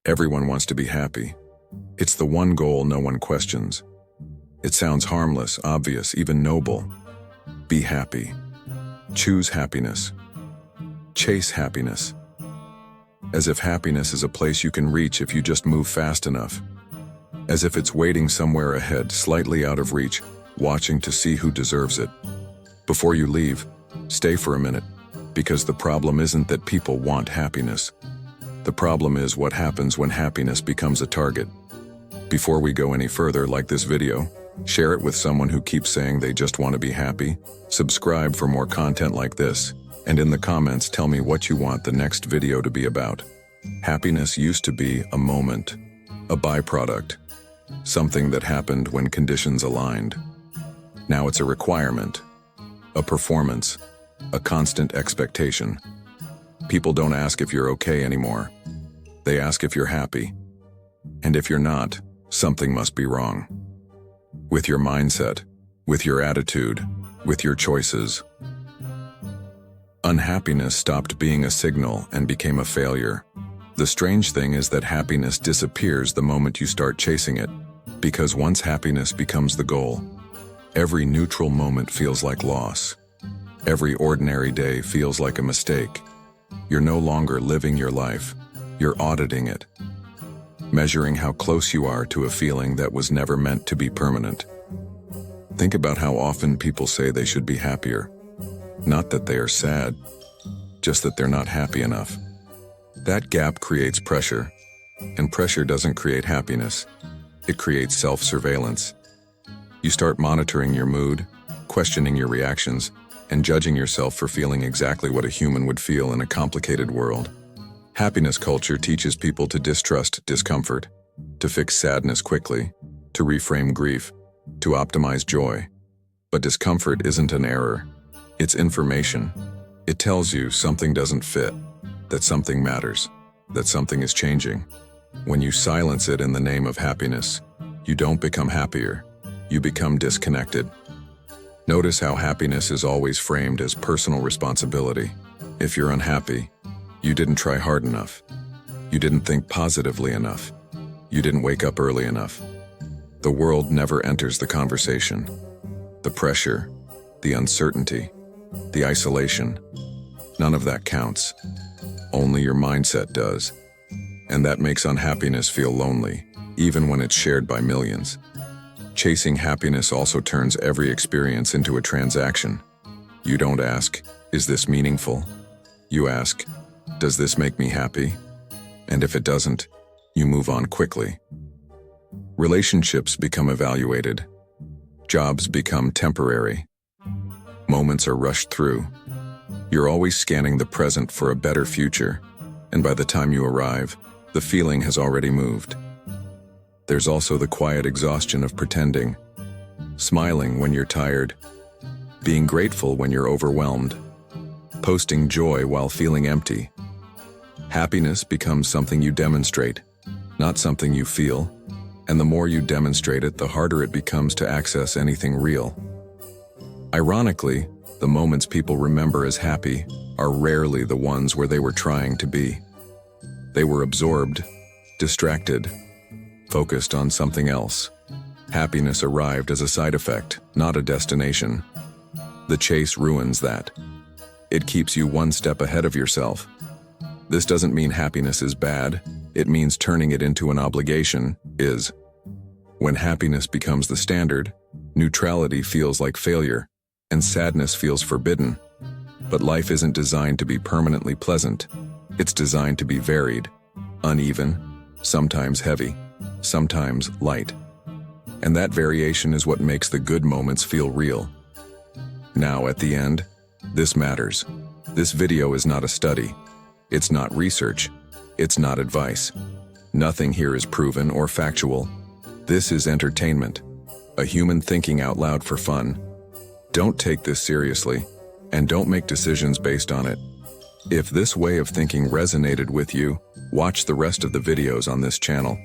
Everyone wants to be happy. It's the one goal no one questions. It sounds harmless, obvious, even noble. Be happy. Choose happiness. Chase happiness. As if happiness is a place you can reach if you just move fast enough. As if it's waiting somewhere ahead, slightly out of reach, watching to see who deserves it. Before you leave, stay for a minute, because the problem isn't that people want happiness. The problem is what happens when happiness becomes a target. Before we go any further, like this video, share it with someone who keeps saying they just want to be happy, subscribe for more content like this, and in the comments tell me what you want the next video to be about. Happiness used to be a moment, a byproduct, something that happened when conditions aligned. Now it's a requirement, a performance, a constant expectation. People don't ask if you're okay anymore. They ask if you're happy. And if you're not, something must be wrong. With your mindset, with your attitude, with your choices. Unhappiness stopped being a signal and became a failure. The strange thing is that happiness disappears the moment you start chasing it, because once happiness becomes the goal, every neutral moment feels like loss. Every ordinary day feels like a mistake. You're no longer living your life, you're auditing it. Measuring how close you are to a feeling that was never meant to be permanent. Think about how often people say they should be happier. Not that they are sad, just that they're not happy enough. That gap creates pressure, and pressure doesn't create happiness. It creates self-surveillance. You start monitoring your mood, questioning your reactions, and judging yourself for feeling exactly what a human would feel in a complicated world. Happiness culture teaches people to distrust discomfort, to fix sadness quickly, to reframe grief, to optimize joy. But discomfort isn't an error. It's information. It tells you something doesn't fit, that something matters, that something is changing. When you silence it in the name of happiness, you don't become happier, you become disconnected. Notice how happiness is always framed as personal responsibility. If you're unhappy, you didn't try hard enough. You didn't think positively enough. You didn't wake up early enough. The world never enters the conversation. The pressure, the uncertainty, the isolation, none of that counts. Only your mindset does. And that makes unhappiness feel lonely, even when it's shared by millions. Chasing happiness also turns every experience into a transaction. You don't ask, is this meaningful? You ask, does this make me happy? And if it doesn't, you move on quickly. Relationships become evaluated. Jobs become temporary. Moments are rushed through. You're always scanning the present for a better future, and by the time you arrive, the feeling has already moved. There's also the quiet exhaustion of pretending, smiling when you're tired, being grateful when you're overwhelmed, posting joy while feeling empty. Happiness becomes something you demonstrate, not something you feel, and the more you demonstrate it, the harder it becomes to access anything real. Ironically, the moments people remember as happy are rarely the ones where they were trying to be. They were absorbed, distracted, focused on something else. Happiness arrived as a side effect, not a destination. The chase ruins that. It keeps you one step ahead of yourself. This doesn't mean happiness is bad. It means turning it into an obligation is. When happiness becomes the standard, neutrality feels like failure, and sadness feels forbidden. But life isn't designed to be permanently pleasant. It's designed to be varied, uneven, sometimes heavy, sometimes light. And that variation is what makes the good moments feel real. Now, at the end, this matters. This video is not a study. It's not research. It's not advice. Nothing here is proven or factual. This is entertainment, a human thinking out loud for fun. Don't take this seriously, and don't make decisions based on it. If this way of thinking resonated with you, watch the rest of the videos on this channel.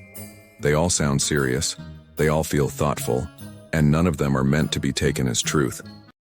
They all sound serious, they all feel thoughtful, and none of them are meant to be taken as truth.